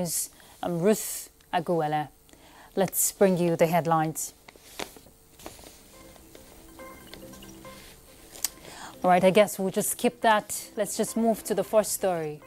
News. I'm Ruth Aguela. Let's bring you the headlines. All right, I guess we'll just skip that. Let's just move to the first story.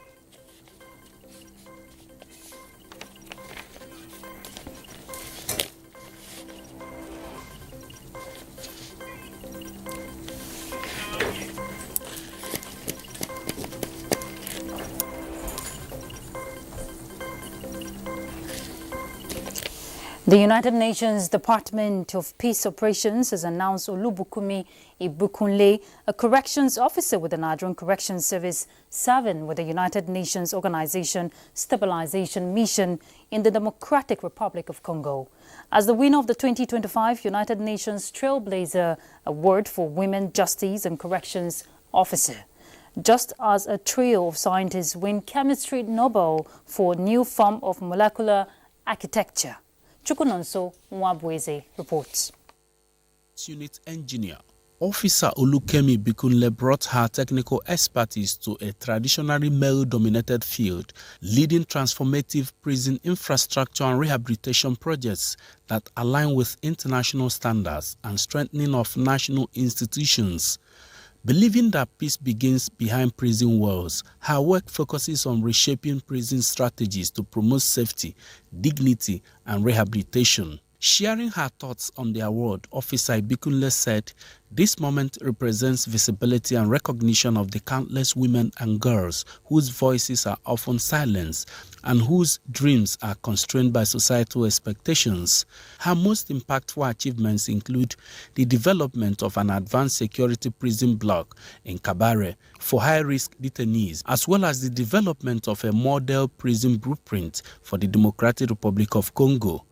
The United Nations Department of Peace Operations has announced Olubukumi Ibukunle, a corrections officer with the Nigerian Corrections Service, serving with the United Nations Organization Stabilization Mission in the Democratic Republic of Congo, as the winner of the 2025 United Nations Trailblazer Award for Women Justice and Corrections Officer. Just as a trio of scientists win Chemistry Nobel for new form of molecular architecture. Chukunonso Nwabweze reports. Unit engineer Officer Olukemi Bikunle brought her technical expertise to a traditionally male-dominated field, leading transformative prison infrastructure and rehabilitation projects that align with international standards and strengthening of national institutions. Believing that peace begins behind prison walls, her work focuses on reshaping prison strategies to promote safety, dignity, and rehabilitation. Sharing her thoughts on the award, Officer Ibikunle said, "This moment represents visibility and recognition of the countless women and girls whose voices are often silenced and whose dreams are constrained by societal expectations." Her most impactful achievements include the development of an advanced security prison block in Kabare for high-risk detainees, as well as the development of a model prison blueprint for the Democratic Republic of Congo,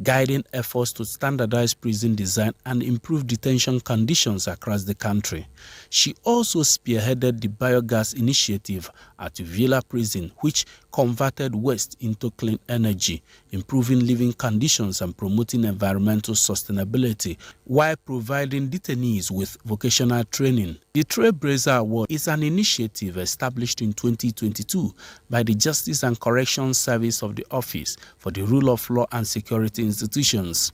guiding efforts to standardize prison design and improve detention conditions across the country. She also spearheaded the biogas initiative at Uvila Prison, which converted waste into clean energy, improving living conditions and promoting environmental sustainability, while providing detainees with vocational training. The Trailblazer Award is an initiative established in 2022 by the Justice and Corrections Service of the Office for the Rule of Law and Security Institutions.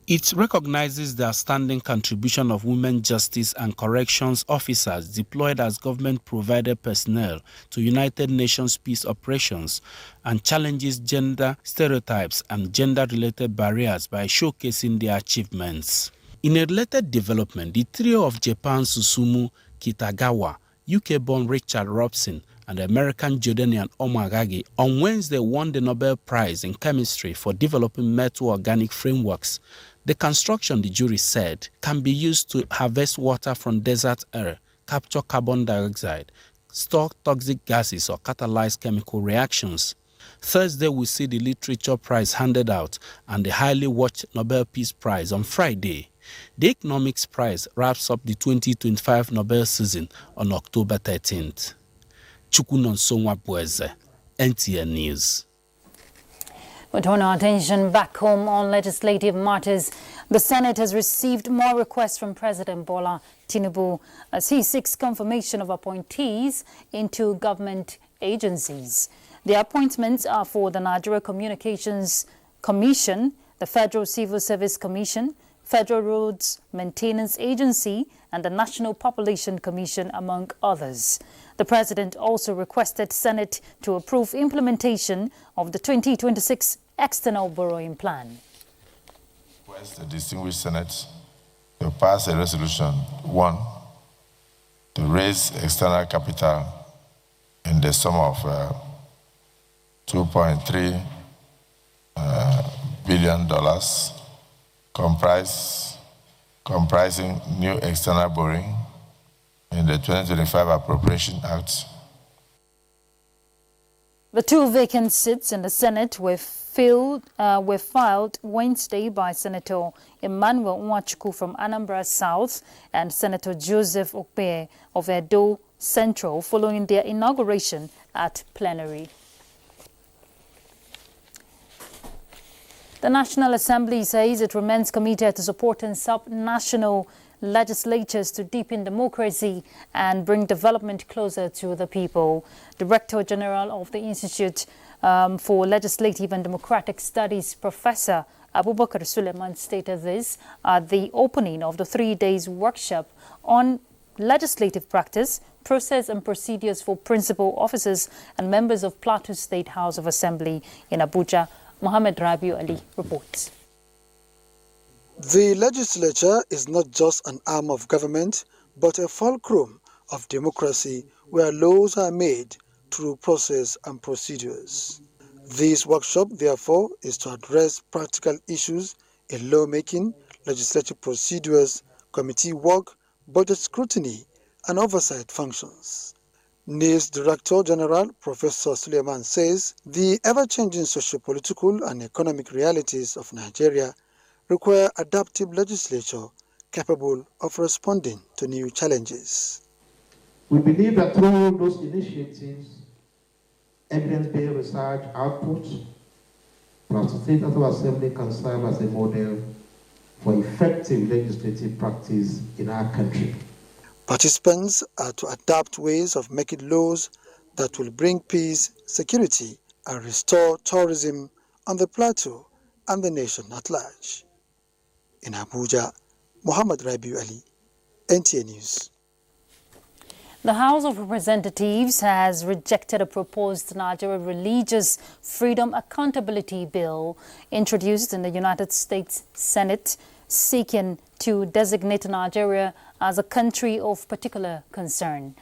It recognizes the outstanding contribution of women justice and corrections officers deployed as government-provided personnel to United Nations peace operations and challenges gender stereotypes and gender-related barriers by showcasing their achievements. In a related development, the trio of Japan's Susumu Kitagawa, UK-born Richard Robson, and the American Jordanian Omagagi on Wednesday won the Nobel Prize in Chemistry for developing metal organic frameworks. The construction, the jury said, can be used to harvest water from desert air, capture carbon dioxide, store toxic gases, or catalyze chemical reactions. Thursday, we see the Literature Prize handed out and the highly watched Nobel Peace Prize on Friday. The Economics Prize wraps up the 2025 Nobel season on October 13th. Chukunonso Nwabweze, NTA News. We turn our attention back home on legislative matters. The Senate has received more requests from President Bola Tinubu as he seeks confirmation of appointees into government agencies. The appointments are for the Nigeria Communications Commission, the Federal Civil Service Commission, Federal Roads Maintenance Agency, and the National Population Commission, among others. The President also requested Senate to approve implementation of the 2026 External Borrowing Plan. Request the distinguished Senate to pass a resolution, 1, to raise external capital in the sum of $2.3 billion, comprising new external borrowing in the 2025 Appropriation Act. The two vacant seats in the Senate were filed Wednesday by Senator Emmanuel Nwachukwu from Anambra South and Senator Joseph Okpe of Edo Central following their inauguration at plenary. The National Assembly says it remains committed to supporting sub-national legislatures to deepen democracy and bring development closer to the people. Director General of the Institute for Legislative and Democratic Studies, Professor Abubakar Suleiman, stated this at the opening of the 3 days workshop on legislative practice, process and procedures for principal officers and members of Plateau State House of Assembly in Abuja. Mohammed Rabiu Ali reports. The legislature is not just an arm of government, but a fulcrum of democracy where laws are made through process and procedures. This workshop, therefore, is to address practical issues in lawmaking, legislative procedures, committee work, budget scrutiny, and oversight functions. NIS Director General Professor Suleiman says the ever-changing socio-political and economic realities of Nigeria require adaptive legislature capable of responding to new challenges. We believe that through those initiatives, evidence-based research output, Plateau State House of Assembly can serve as a model for effective legislative practice in our country. Participants are to adapt ways of making laws that will bring peace, security, and restore tourism on the plateau and the nation at large. In Abuja, Mohammed Rabiu Ali, NTA News. The House of Representatives has rejected a proposed Nigeria Religious Freedom Accountability Bill introduced in the United States Senate, seeking to designate Nigeria as a country of particular concern.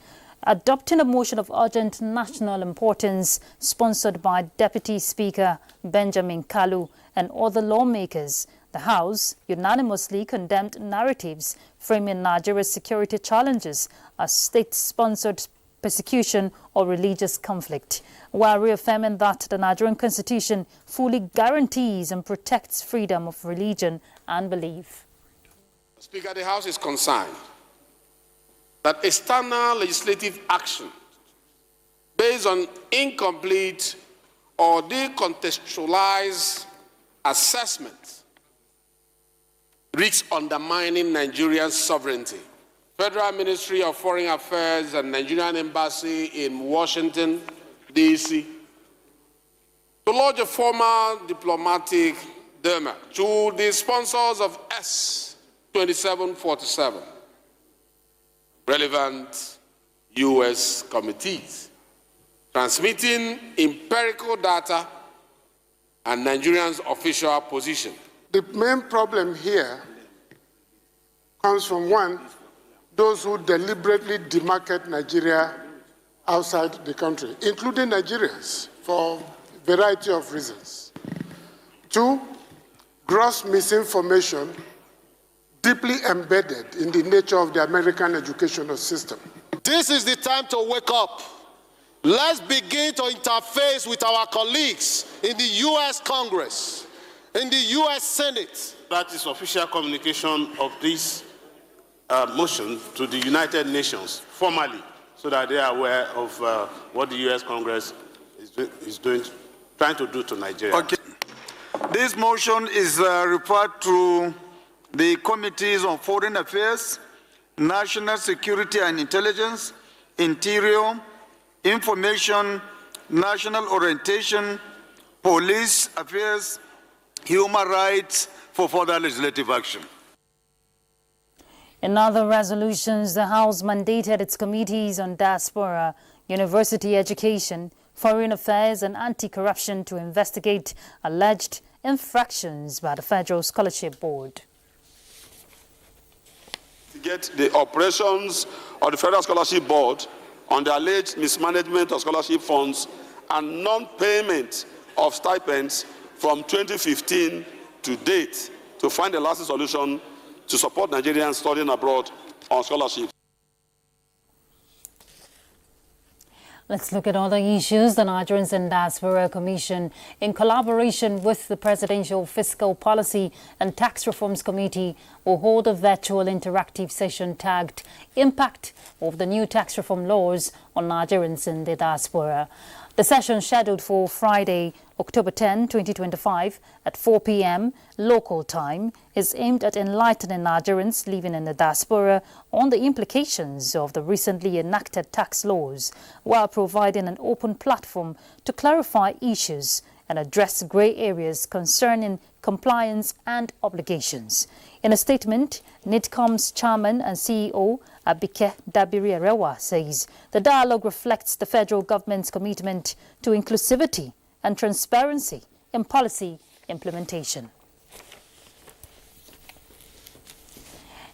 Adopting a motion of urgent national importance sponsored by Deputy Speaker Benjamin Kalu and other lawmakers, the House unanimously condemned narratives framing Nigeria's security challenges as state-sponsored persecution or religious conflict, while reaffirming that the Nigerian Constitution fully guarantees and protects freedom of religion and belief. Speaker, the House is concerned that external legislative action based on incomplete or decontextualized assessment risks undermining Nigerian sovereignty. Federal Ministry of Foreign Affairs and Nigerian Embassy in Washington, D.C., to lodge a formal diplomatic demand to the sponsors of S-2747, relevant U.S. committees, transmitting empirical data and Nigerians' official position. The main problem here comes from, one, those who deliberately demarcate Nigeria outside the country, including Nigerians, for a variety of reasons. Two, gross misinformation deeply embedded in the nature of the American educational system. This is the time to wake up. Let's begin to interface with our colleagues in the U.S. Congress, in the U.S. Senate. That is official communication of this motion to the United Nations formally, so that they are aware of what the U.S. Congress is doing, trying to do to Nigeria. Okay. This motion is referred to the Committees on Foreign Affairs, National Security and Intelligence, Interior, Information, National Orientation, Police Affairs, Human Rights for further legislative action. In other resolutions, the House mandated its committees on diaspora, university education, foreign affairs and anti-corruption to investigate alleged infractions by the Federal Scholarship Board. To get the operations of the Federal Scholarship Board on the alleged mismanagement of scholarship funds and non-payment of stipends from 2015 to date, to find a lasting solution to support Nigerians studying abroad on scholarships. Let's look at other issues. The Nigerians and Diaspora Commission, in collaboration with the Presidential Fiscal Policy and Tax Reforms Committee, will hold a virtual interactive session tagged Impact of the New Tax Reform Laws on Nigerians in the Diaspora. The session, scheduled for Friday, October 10, 2025 at 4 p.m. local time is aimed at enlightening Nigerians living in the diaspora on the implications of the recently enacted tax laws, while providing an open platform to clarify issues and address grey areas concerning compliance and obligations. In a statement, NIDCOM's chairman and CEO, Abike Dabiri-Arewa, says the dialogue reflects the federal government's commitment to inclusivity and transparency in policy implementation.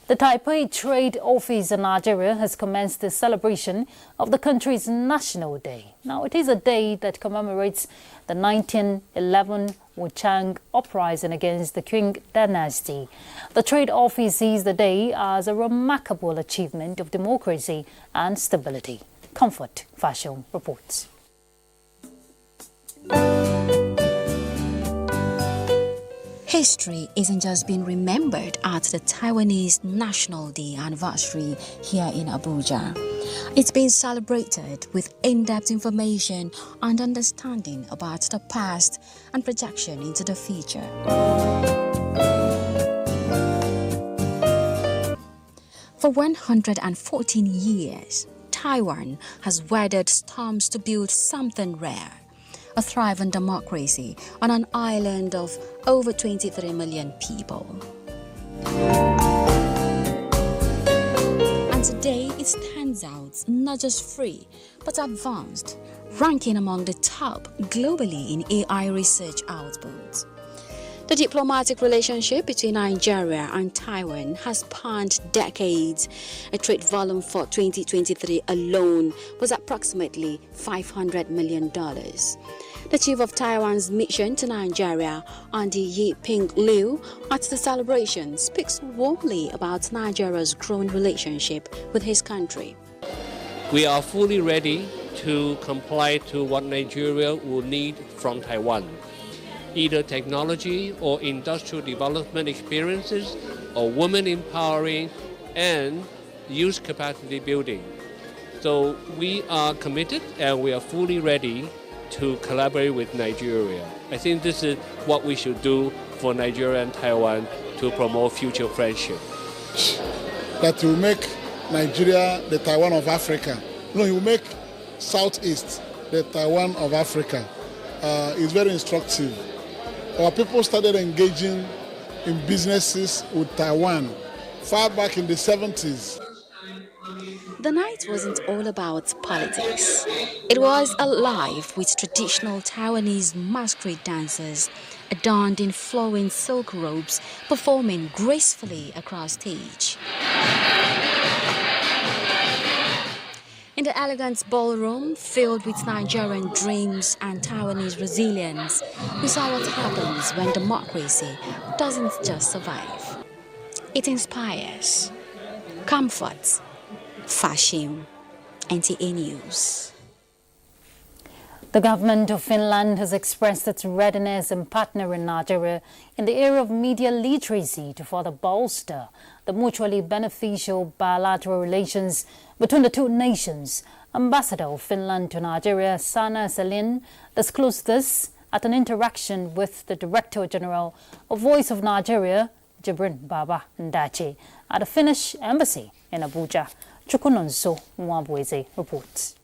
The Taipei Trade Office in Nigeria has commenced the celebration of the country's National Day. Now, it is a day that commemorates the 1911 Wuchang uprising against the Qing dynasty. The Trade Office sees the day as a remarkable achievement of democracy and stability. Comfort Fashion reports. History isn't just being remembered at the Taiwanese National Day anniversary here in Abuja. It's being celebrated with in-depth information and understanding about the past and projection into the future. For 114 years, Taiwan has weathered storms to build something rare. A thriving democracy on an island of over 23 million people. And today it stands out not just free, but advanced, ranking among the top globally in AI research output. The diplomatic relationship between Nigeria and Taiwan has spanned decades. A trade volume for 2023 alone was approximately $500 million. The chief of Taiwan's mission to Nigeria, Andy Yi-Ping Liu, at the celebration speaks warmly about Nigeria's growing relationship with his country. We are fully ready to comply to what Nigeria will need from Taiwan, either technology or industrial development experiences, or women empowering and youth capacity building. So we are committed and we are fully ready to collaborate with Nigeria. I think this is what we should do for Nigeria and Taiwan to promote future friendship. That will make Nigeria the Taiwan of Africa. No, he will make Southeast the Taiwan of Africa. It's very instructive. Our people started engaging in businesses with Taiwan far back in the 70s. The night wasn't all about politics. It was alive with traditional Taiwanese masquerade dancers adorned in flowing silk robes performing gracefully across stage. In the elegant ballroom filled with Nigerian dreams and Taiwanese resilience, we saw what happens when democracy doesn't just survive. It inspires, comforts, fashion. NTA News. The government of Finland has expressed its readiness in partnering Nigeria in the area of media literacy to further bolster the mutually beneficial bilateral relations between the two nations. Ambassador of Finland to Nigeria, Sana Selin, disclosed this at an interaction with the Director General of Voice of Nigeria, Jibrin Baba Ndache, at the Finnish Embassy in Abuja. Chukunonso Mwabweze reports.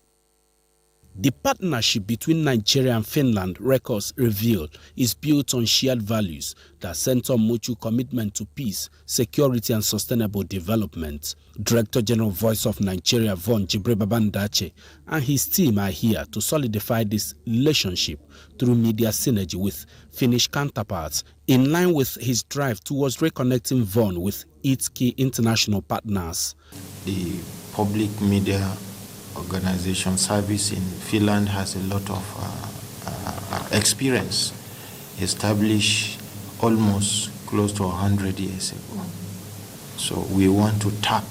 The partnership between Nigeria and Finland, records reveal, is built on shared values that center on mutual commitment to peace, security and sustainable development. Director General Voice of Nigeria, Von Jibrin Baba Ndache, and his team are here to solidify this relationship through media synergy with Finnish counterparts, in line with his drive towards reconnecting Von with its key international partners. The public media organization service in Finland has a lot of experience, established almost close to 100 years ago. So we want to tap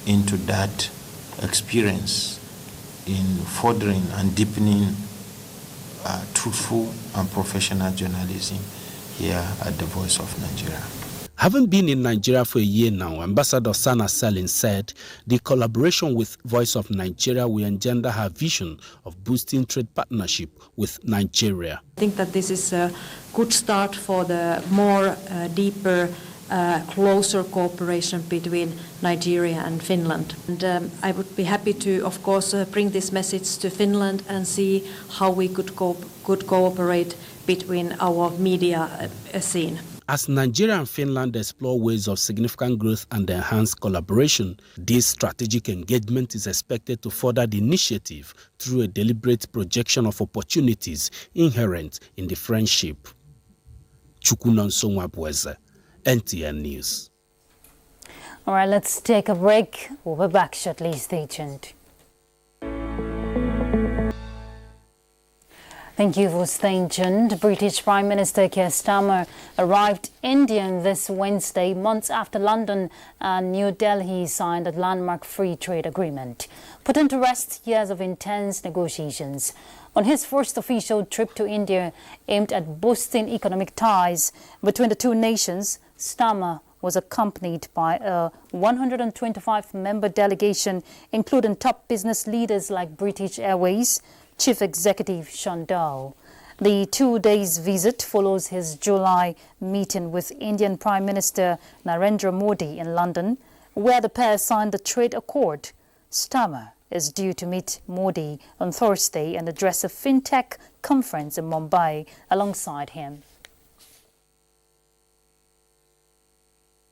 into that experience in furthering and deepening truthful and professional journalism here at the Voice of Nigeria. Having been in Nigeria for a year now, Ambassador Sana Selin said the collaboration with Voice of Nigeria will engender her vision of boosting trade partnership with Nigeria. I think that this is a good start for the more deeper, closer cooperation between Nigeria and Finland. And I would be happy to, of course, bring this message to Finland and see how we could cooperate between our media scene. As Nigeria and Finland explore ways of significant growth and enhanced collaboration, this strategic engagement is expected to further the initiative through a deliberate projection of opportunities inherent in the friendship. Chukunonsonwa Bweze, NTA News. All right, let's take a break. We'll be back shortly. Stay tuned. Thank you for staying tuned. British Prime Minister Keir Starmer arrived India this Wednesday, months after London and New Delhi signed a landmark free trade agreement, putting to rest years of intense negotiations. On his first official trip to India aimed at boosting economic ties between the two nations, Starmer was accompanied by a 125-member delegation, including top business leaders like British Airways Chief Executive Sean Dow. The 2 days visit follows his July meeting with Indian Prime Minister Narendra Modi in London, where the pair signed the trade accord. Starmer is due to meet Modi on Thursday and address a fintech conference in Mumbai alongside him.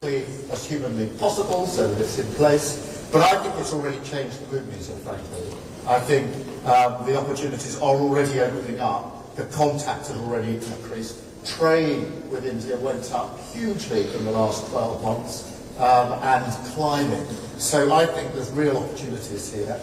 As humanly possible, so that it's in place. But I think it's already changed the mood music, frankly. I think the opportunities are already opening up. The contact has already increased. Trade with India went up hugely in the last 12 months and climbing. So I think there's real opportunities here.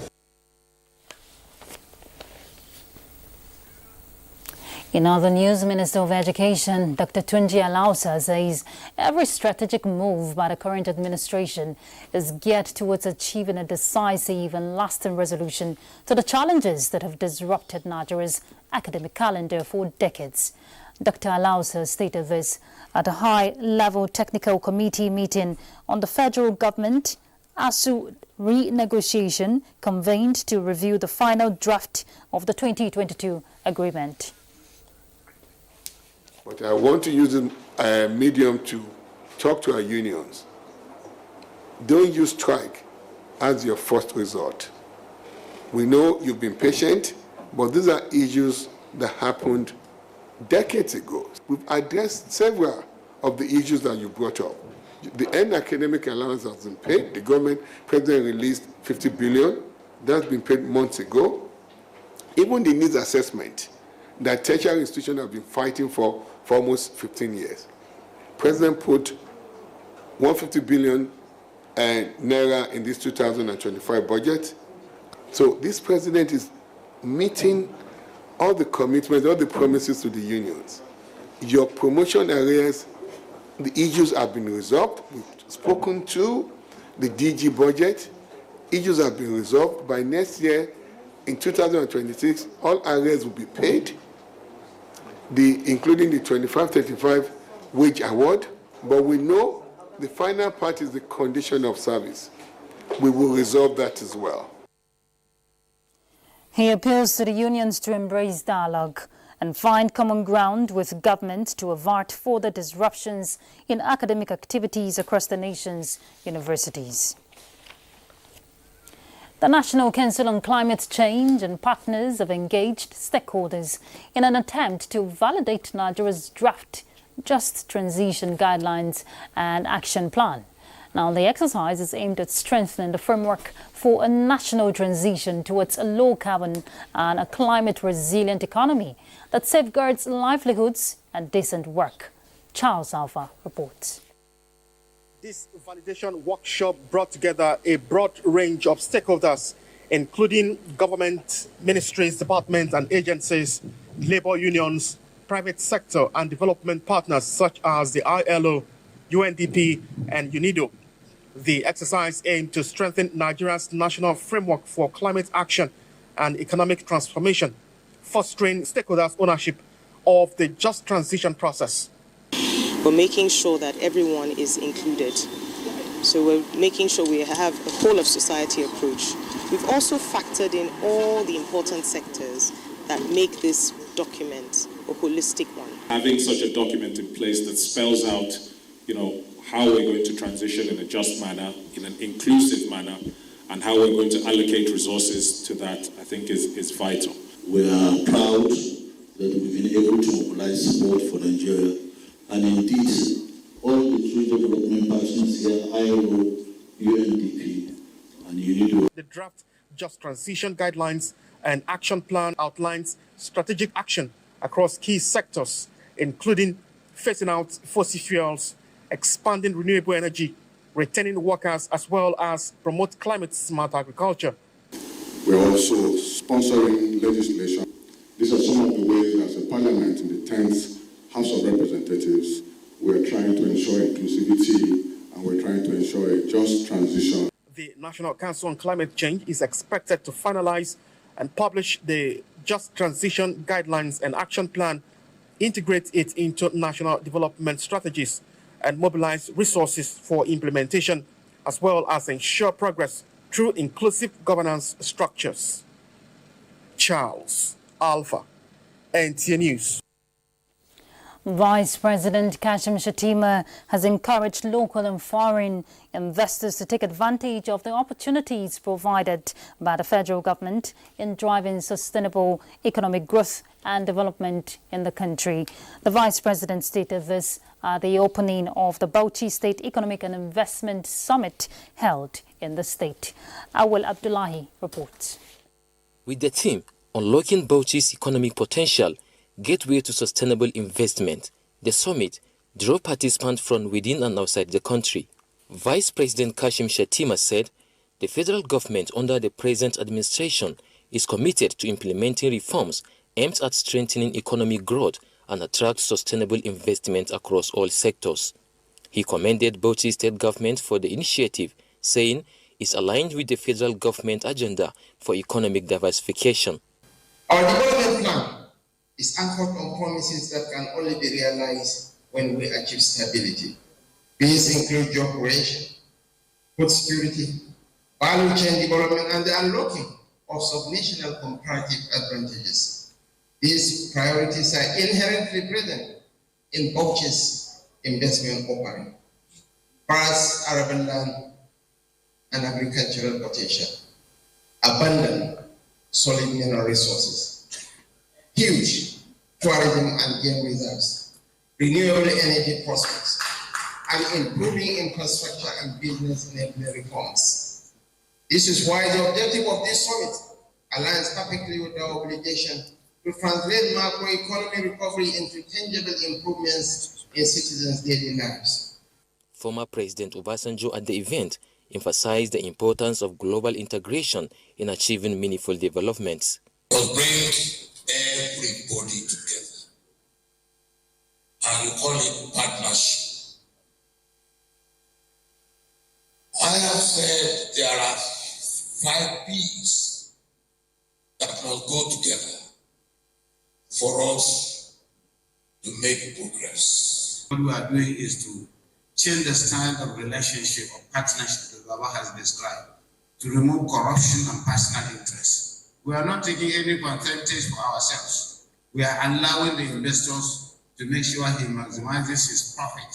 In other news, Minister of Education Dr. Tunji Alausa says every strategic move by the current administration is geared towards achieving a decisive and lasting resolution to the challenges that have disrupted Nigeria's academic calendar for decades. Dr. Alausa stated this at a high-level technical committee meeting on the federal government ASU renegotiation convened to review the final draft of the 2022 agreement. But I want to use a medium to talk to our unions. Don't use strike as your first resort. We know you've been patient, but these are issues that happened decades ago. We've addressed several of the issues that you brought up. The end academic allowance has been paid. The government president released 50 billion. That's been paid months ago. Even the needs assessment that tertiary institutions have been fighting for almost 15 years. President put 150 billion naira in this 2025 budget. So this president is meeting all the commitments, all the promises to the unions. Your promotion areas, the issues have been resolved. We've spoken to the DG budget. Issues have been resolved. By next year, in 2026, all areas will be paid, including the 25-35 wage award. But we know the final part is the condition of service. We will resolve that as well. He appeals to the unions to embrace dialogue and find common ground with government to avert further disruptions in academic activities across the nation's universities. The National Council on Climate Change and partners have engaged stakeholders in an attempt to validate Nigeria's draft Just Transition Guidelines and Action Plan. Now, the exercise is aimed at strengthening the framework for a national transition towards a low-carbon and a climate-resilient economy that safeguards livelihoods and decent work. Charles Alpha reports. This validation workshop brought together a broad range of stakeholders, including government, ministries, departments and agencies, labor unions, private sector and development partners such as the ILO, UNDP and UNIDO. The exercise aimed to strengthen Nigeria's national framework for climate action and economic transformation, fostering stakeholders' ownership of the just transition process. but making sure that everyone is included. So we're making sure we have a whole of society approach. We've also factored in all the important sectors that make this document a holistic one. Having such a document in place that spells out, how we're going to transition in a just manner, in an inclusive manner, and how we're going to allocate resources to that, I think is vital. We are proud that we've been able to mobilize support for Nigeria, and indeed, all the three development partners here, ILO, UNDP, and UNIDO. The draft Just Transition Guidelines and Action Plan outlines strategic action across key sectors, including phasing out fossil fuels, expanding renewable energy, retaining workers, as well as promote climate-smart agriculture. We're also sponsoring legislation. These are some of the ways as a parliament in the 10th House of Representatives, we're trying to ensure inclusivity and we're trying to ensure a just transition. The National Council on Climate Change is expected to finalize and publish the Just Transition Guidelines and Action Plan, integrate it into national development strategies, and mobilize resources for implementation, as well as ensure progress through inclusive governance structures. Charles Alpha, NTA News. Vice President Kashim Shettima has encouraged local and foreign investors to take advantage of the opportunities provided by the federal government in driving sustainable economic growth and development in the country. The Vice President stated this at the opening of the Bauchi State Economic and Investment Summit held in the state. Awal Abdullahi reports. With the theme Unlocking Bauchi's Economic Potential, Gateway to Sustainable Investment, the summit drew participants from within and outside the country. Vice President Kashim Shettima said the federal government under the present administration is committed to implementing reforms aimed at strengthening economic growth and attract sustainable investment across all sectors. He commended Bauchi state government for the initiative, saying it's aligned with the federal government agenda for economic diversification. Our development plan is anchored on promises that can only be realized when we achieve stability. These include job creation, food security, value chain development, and the unlocking of subnational comparative advantages. These priorities are inherently present in Bauchi's investment offering. Vast arable land and agricultural potential, abundant solid mineral resources, huge tourism and game reserves, renewable energy prospects, and improving infrastructure and business enabling reforms. This is why the objective of this summit aligns perfectly with our obligation to translate macroeconomic recovery into tangible improvements in citizens' daily lives. Former President Obasanjo at the event emphasized the importance of global integration in achieving meaningful developments. Bring everybody together, and we call it partnership. I have said there are 5 P's that must go together for us to make progress. What we are doing is to change the style of relationship or partnership that Baba has described, to remove corruption and personal interest. We are not taking any advantage for ourselves. We are allowing the investors to make sure he maximizes his profit.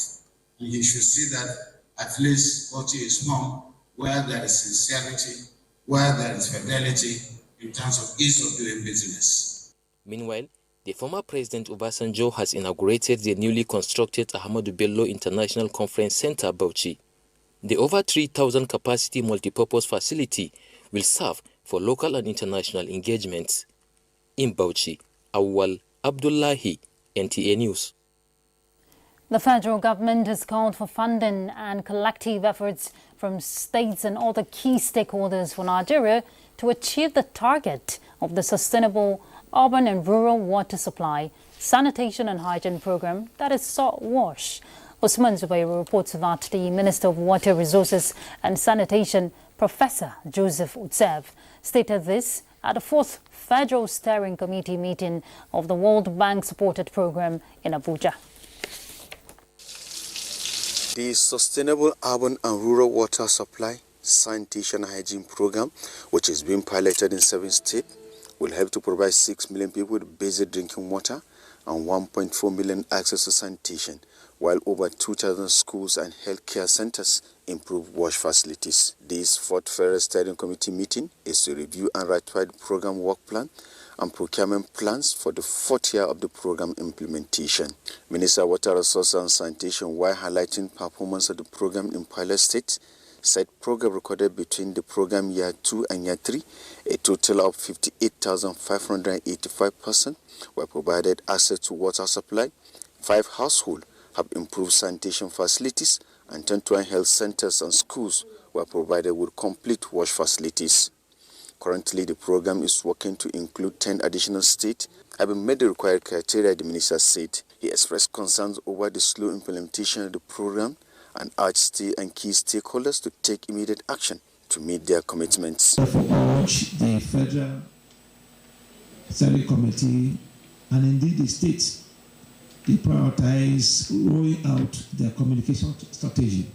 And he should see that at least what is home, where there is sincerity, where there is fidelity in terms of ease of doing business. Meanwhile, the former President Obasanjo has inaugurated the newly constructed Ahmadu Bello International Conference Center, Bauchi. The over 3,000 capacity multipurpose facility will serve for local and international engagements. In Bauchi, Awal Abdullahi, NTA News. The federal government has called for funding and collective efforts from states and other key stakeholders for Nigeria to achieve the target of the sustainable urban and rural water supply, sanitation and hygiene program that is salt wash. Usman Zubairu reports that the Minister of Water Resources and Sanitation, Professor Joseph Utsev, stated this at the 4th Federal Steering Committee meeting of the World Bank-supported program in Abuja. The Sustainable Urban and Rural Water Supply, Sanitation and Hygiene Program, which is being piloted in 7 states, will help to provide 6 million people with basic drinking water and 1.4 million access to sanitation, while over 2,000 schools and healthcare centers improve wash facilities. This 4th Federal Steering Committee meeting is to review and ratify the program work plan and procurement plans for the 4th year of the program implementation. Minister of Water Resources and Sanitation, while highlighting performance of the program in pilot states, said program recorded between the program year 2 and year 3, a total of 58,585 persons were provided access to water supply, 5 households have improved sanitation facilities, and 21 health centers and schools were provided with complete wash facilities. Currently, the program is working to include 10 additional states, having met the required criteria, the minister said. He expressed concerns over the slow implementation of the program and urged state and key stakeholders to take immediate action to meet their commitments. Therefore, urge the Federal Steering Committee and indeed the states to prioritize rolling out their communication strategy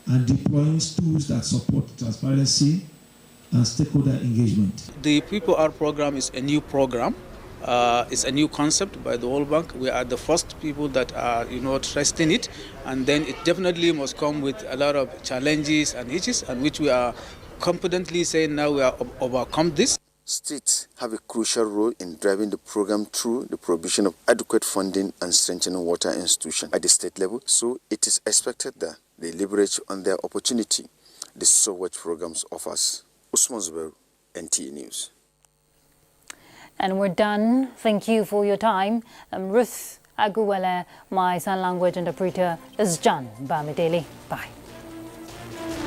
and deploying tools that support transparency and stakeholder engagement. The People Are program is a new program. It's a new concept by the World Bank. We are the first people that are, trusting it, and then it definitely must come with a lot of challenges and issues, and which we are confidently saying now we are overcome this. States have a crucial role in driving the program through the provision of adequate funding and strengthening water institutions at the state level, so it is expected that they leverage on their opportunity the SOWAT programs offers. Usman Zubair, NTA News. And we're done. Thank you for your time. Ruth Aguwele, my sign language interpreter is John Bamidele. Bye.